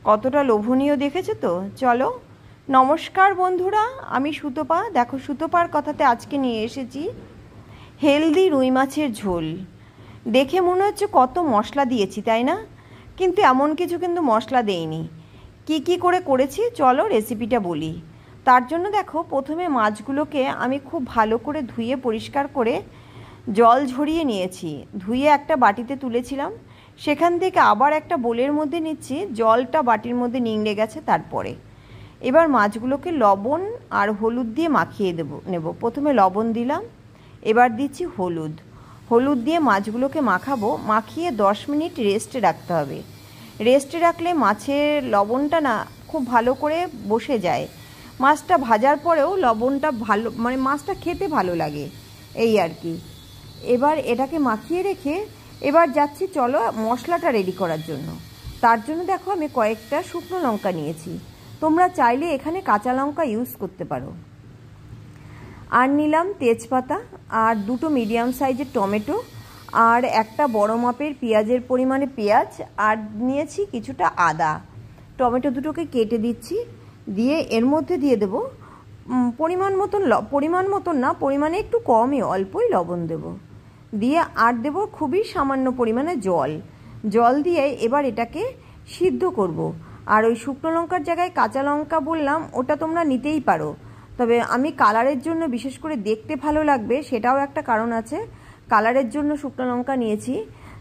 কতটা লোভনীয় দেখেছো তো। চলো, নমস্কার বন্ধুরা, আমি সুতপা। দেখো, সুতপার কথাতে আজকে নিয়ে এসেছি হেলদি রুই মাছের ঝোল। দেখে মনে হচ্ছে কত মশলা দিয়েছি, তাই না? কিন্তু এমন কিছু কিন্তু মশলা দেইনি। কি করে করেছি চলো রেসিপিটা বলি। তার জন্য দেখো, প্রথমে মাছগুলোকে আমি খুব ভালো করে ধুয়ে পরিষ্কার করে জল ঝরিয়ে নিয়েছি। ধুয়ে একটা বাটিতে তুলেছিলাম, সেখান থেকে আবার একটা বোলের মধ্যে নিচ্ছি। জলটা বাটির মধ্যে নিংড়ে গেছে। তারপরে এবার মাছগুলোকে লবণ আর হলুদ দিয়ে মাখিয়ে নেব। প্রথমে লবণ দিলাম, এবার দিচ্ছি হলুদ। হলুদ দিয়ে মাছগুলোকে মাখাবো। মাখিয়ে 10 মিনিট রেস্টে রাখতে হবে। রেস্টে রাখলে মাছের লবণটা না খুব ভালো করে বসে যায়। মাছটা ভাজার পরেও লবণটা ভালো, মানে মাছটা খেতে ভালো লাগে, এই আর কি। এবার এটাকে মাখিয়ে রেখে এবার যাচ্ছি চলো মশলাটা রেডি করার জন্য। তার জন্য দেখো, আমি কয়েকটা শুকনো লঙ্কা নিয়েছি। তোমরা চাইলে এখানে কাঁচা লঙ্কা ইউজ করতে পারো। আর নিলাম তেজপাতা, আর 2টো মিডিয়াম সাইজের টমেটো, আর একটা বড় মাপের পেঁয়াজের পরিমাণে পেঁয়াজ, আর নিয়েছি কিছুটা আদা। টমেটো দুটোকে কেটে দিচ্ছি। দিয়ে এর মধ্যে দিয়ে দেবো পরিমাণ মতন না, পরিমাণে একটু কমই, অল্পই লবণ দেব। দিয়ে আর দেবো খুবই সামান্য পরিমাণে জল দিয়ে এবার এটাকে সিদ্ধ করব। আর ওই শুকনো লঙ্কার জায়গায় কাঁচা লঙ্কা বললাম, ওটা তোমরা নিতেই পারো, তবে আমি কালারের জন্য, বিশেষ করে দেখতে ভালো লাগবে সেটাও একটা কারণ আছে, কালারের জন্য শুকনো লঙ্কা নিয়েছি।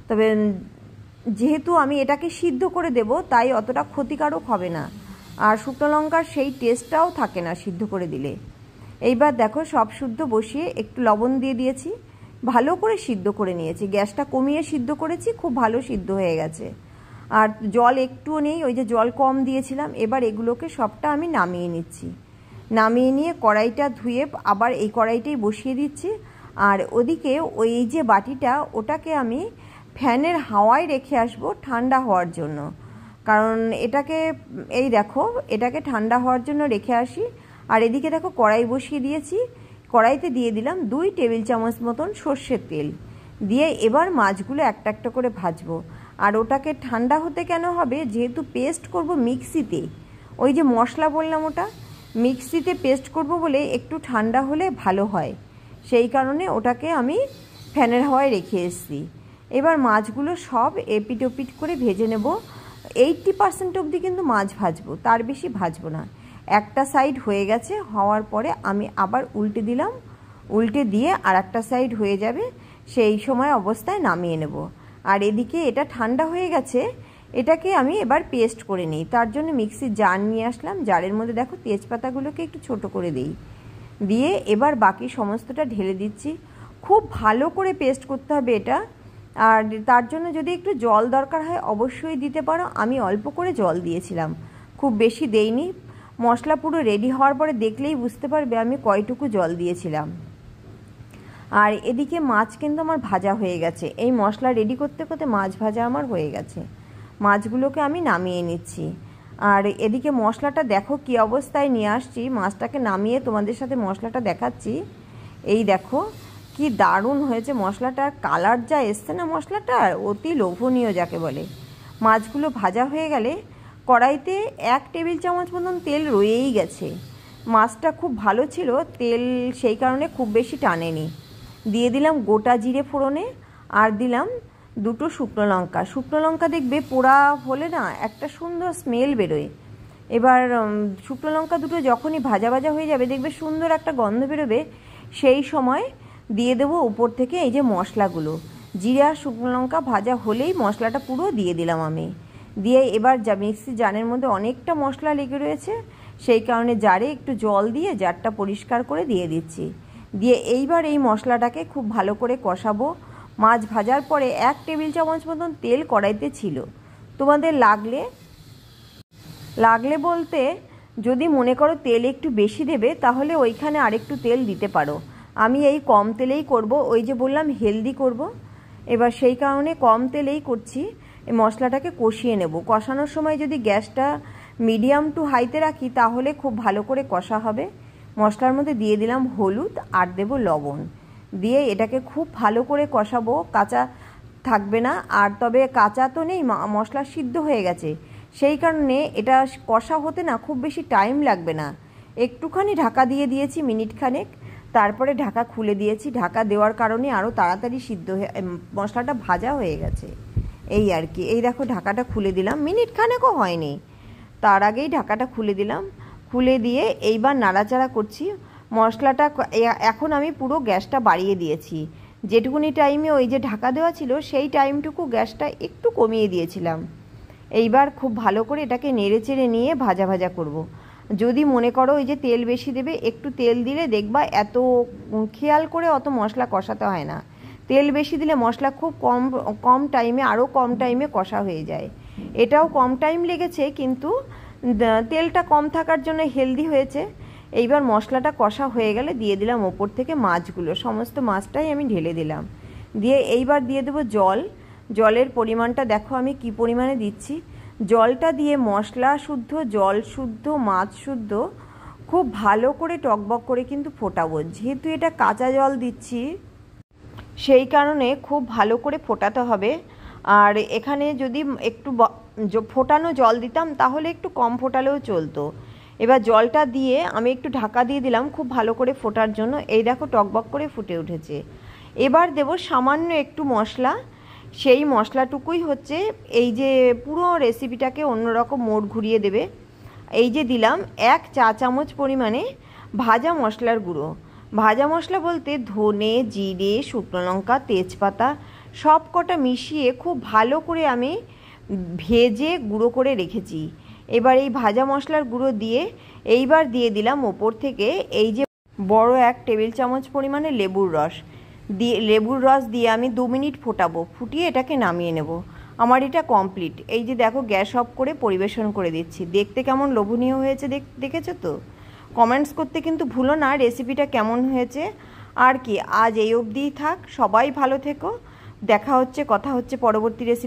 তবে যেহেতু আমি এটাকে সিদ্ধ করে দেব, তাই অতটা ক্ষতিকারক হবে না, আর শুকনো লঙ্কার সেই টেস্টটাও থাকে না সিদ্ধ করে দিলে। এইবার দেখো, সব শুদ্ধ বসিয়ে একটু লবণ দিয়ে দিয়েছি, ভালো করে সিদ্ধ করে নিয়েছি। গ্যাসটা কমিয়ে সিদ্ধ করেছি, খুব ভালো সিদ্ধ হয়ে গেছে। আর জল একটুও নেই, ওই যে জল কম দিয়েছিলাম। এবার এগুলোকে সবটা আমি নামিয়ে নিচ্ছি। নামিয়ে নিয়ে কড়াইটা ধুয়ে আবার এই কড়াইটাই বসিয়ে দিচ্ছি। আর ওদিকে ওই যে বাটিটা, ওটাকে আমি ফ্যানের হাওয়ায় রেখে আসবো ঠান্ডা হওয়ার জন্য। কারণ এটাকে, এই দেখো, এটাকে ঠান্ডা হওয়ার জন্য রেখে আসি। আর এদিকে দেখো, কড়াই বসিয়ে দিয়েছি। কড়াইতে দিয়ে দিলাম 2 টেবিল চামচ মতন সর্ষের তেল। দিয়ে এবার মাছগুলো একটা একটা করে ভাজবো। আর ওটাকে ঠান্ডা হতে কেন হবে, যেহেতু পেস্ট করব মিক্সিতে, ওই যে মশলা বললাম ওটা মিক্সিতে পেস্ট করব বলে একটু ঠান্ডা হলে ভালো হয়, সেই কারণে ওটাকে আমি ফ্যানের হাওয়ায় রেখে এসেছি। এবার মাছগুলো সব এপিট ওপিট করে ভেজে নেব। 80% অবধি কিন্তু মাছ ভাজবো, তার বেশি ভাজবো না। একটা সাইড হয়ে গেছে, হওয়ার পরে আমি আবার উল্টে দিলাম। উল্টে দিয়ে আর একটা সাইড হয়ে যাবে, সেই সময় অবস্থায় নামিয়ে নেব। আর এদিকে এটা ঠান্ডা হয়ে গেছে, এটাকে আমি এবার পেস্ট করে নিই। তার জন্য মিক্সির জার নিয়ে আসলাম। জারের মধ্যে দেখো, তেজপাতাগুলোকে একটু ছোট করে দিই। দিয়ে এবার বাকি সমস্তটা ঢেলে দিচ্ছি। খুব ভালো করে পেস্ট করতে হবে এটা। আর তার জন্য যদি একটু জল দরকার হয় অবশ্যই দিতে পারো। আমি অল্প করে জল দিয়েছিলাম, খুব বেশি দেইনি। মশলা পুরো রেডি হওয়ার পরে দেখলেই বুঝতে পারবে আমি কয়টুকু জল দিয়েছিলাম। আর এদিকে মাছ কিন্তু আমার ভাজা হয়ে গেছে। এই মশলা রেডি করতে করতে মাছ ভাজা আমার হয়ে গেছে। মাছগুলোকে আমি নামিয়ে নিচ্ছি। আর এদিকে মশলাটা দেখো কি অবস্থায় নিয়ে আসছি। মাছটাকে নামিয়ে তোমাদের সাথে মশলাটা দেখাচ্ছি। এই দেখো কি দারুণ হয়েছে মশলাটার কালার, যা এসছে না মশলাটার, অতি লোভনীয় যাকে বলে। মাছগুলো ভাজা হয়ে গেলে কড়াইতে 1 টেবিল চামচ মতন তেল রয়েই গেছে। মাছটা খুব ভালো ছিল, তেল সেই কারণে খুব বেশি টানেনি। দিয়ে দিলাম গোটা জিরে ফোড়নে, আর দিলাম 2টো শুকনো লঙ্কা। শুকনো লঙ্কা দেখবে পোড়া হলে না একটা সুন্দর স্মেল বেরোয়। এবার শুকনো লঙ্কা দুটো যখনই ভাজা ভাজা হয়ে যাবে, দেখবে সুন্দর একটা গন্ধ বেরোবে। সেই সময় দিয়ে দেবো উপর থেকে এই যে মশলাগুলো। জিরে আর শুকনো লঙ্কা ভাজা হলেই মশলাটা পুরো দিয়ে দিলাম আমি। দিয়ে এবার মিক্সি জারের মধ্যে অনেকটা মশলা লেগে রয়েছে, সেই কারণে জারে একটু জল দিয়ে জারটা পরিষ্কার করে দিয়ে দিচ্ছি। দিয়ে এইবার এই মশলাটাকে খুব ভালো করে কষাবো। মাছ ভাজার পরে 1 টেবিল চামচ মতন তেল কড়াইতে ছিল। তোমাদের লাগলে বলতে, যদি মনে করো তেল একটু বেশি দেবে, তাহলে ওইখানে আরেকটু তেল দিতে পারো। আমি এই কম তেলেই করব, ওই যে বললাম হেলদি করব। এবার সেই কারণে কম তেলেই করছি। এই মশলাটাকে কষিয়ে নেব। কষানোর সময় যদি গ্যাসটা মিডিয়াম টু হাইতে রাখি, তাহলে খুব ভালো করে কষা হবে। মশলার মধ্যে দিয়ে দিলাম হলুদ, আর দেব লবণ। দিয়ে এটাকে খুব ভালো করে কষাবো, কাঁচা থাকবে না। আর তবে কাঁচা তো নেই, মশলা সিদ্ধ হয়ে গেছে, সেই কারণে এটা কষা হতে না খুব বেশি টাইম লাগবে না। একটুখানি ঢাকা দিয়ে দিয়েছি মিনিট খানেক, তারপরে ঢাকা খুলে দিয়েছি। ঢাকা দেওয়ার কারণে আরও তাড়াতাড়ি সিদ্ধ হয়ে মশলাটা ভাজা হয়ে গেছে এই আর কি। এই দেখো ঢাকাটা খুলে দিলাম, মিনিট খানেকও হয়নি, তার আগেই ঢাকাটা খুলে দিলাম। খুলে দিয়ে এইবার নাড়াচাড়া করছি মশলাটা। এখন আমি পুরো গ্যাসটা বাড়িয়ে দিয়েছি, যেটুকুনি টাইমে ওই যে ঢাকা দেওয়া ছিল সেই টাইমটুকু গ্যাসটা একটু কমিয়ে দিয়েছিলাম। এইবার খুব ভালো করে এটাকে নেড়ে চেড়ে নিয়ে ভাজা ভাজা করব। যদি মনে করো ওই যে তেল বেশি দেবে, একটু তেল দিলে দেখবা এত খেয়াল করে অত মশলা কষাতে হয় না। তেল বেশি দিলে মশলা খুব কম টাইমে, আরও কম টাইমে কষা হয়ে যায়। এটাও কম টাইম লেগেছে, কিন্তু তেলটা কম থাকার জন্য হেলদি হয়েছে। এইবার মশলাটা কষা হয়ে গেলে দিয়ে দিলাম ওপর থেকে মাছগুলো, সমস্ত মাছটাই আমি ঢেলে দিলাম। দিয়ে এইবার দিয়ে দেবো জল। জলের পরিমাণটা দেখো আমি কি পরিমাণে দিচ্ছি। জলটা দিয়ে মশলা শুদ্ধ, জল শুদ্ধ, মাছ শুদ্ধ খুব ভালো করে টকবক করে কিন্তু ফোটাবো। যেহেতু এটা কাঁচা জল দিচ্ছি সেই কারণে খুব ভালো করে ফোটাতে হবে। আর এখানে যদি একটু ফোটানো জল দিতাম তাহলে একটু কম ফোটালেও চলতো। এবার জলটা দিয়ে আমি একটু ঢাকা দিয়ে দিলাম খুব ভালো করে ফোটার জন্য। এই দেখো টকবক করে ফুটে উঠেছে। এবার দেব সামান্য একটু মশলা। সেই মশলাটুকুই হচ্ছে এই যে পুরো রেসিপিটাকে অন্যরকম মোড় ঘুরিয়ে দেবে। এই যে দিলাম 1 চা চামচ পরিমাণে ভাজা মশলার গুঁড়ো। ভাজা মশলা বলতে ধনে, জিরে, শুকনো লঙ্কা, তেজপাতা সব কটা মিশিয়ে খুব ভালো করে আমি ভেজে গুঁড়ো করে রেখেছি। এবার এই ভাজা মশলার গুঁড়ো দিয়ে এইবার দিয়ে দিলাম ওপর থেকে এই যে বড় 1 টেবিল চামচ পরিমাণে লেবুর রস দিয়ে আমি 2 মিনিট ফোটাবো। ফুটিয়ে এটাকে নামিয়ে নেব। আমার এটা কমপ্লিট। এই যে দেখো গ্যাস অফ করে পরিবেশন করে দিচ্ছি। দেখতে কেমন লোভনীয় হয়েছে দেখেছো তো? কমেন্টস করতে কিন্তু ভুলো না রেসিপিটা কেমন হয়েছে। আর কি, আজ এই অবধিই থাক। সবাই ভালো থেকো। কথা হচ্ছে পরবর্তী রেসিপি।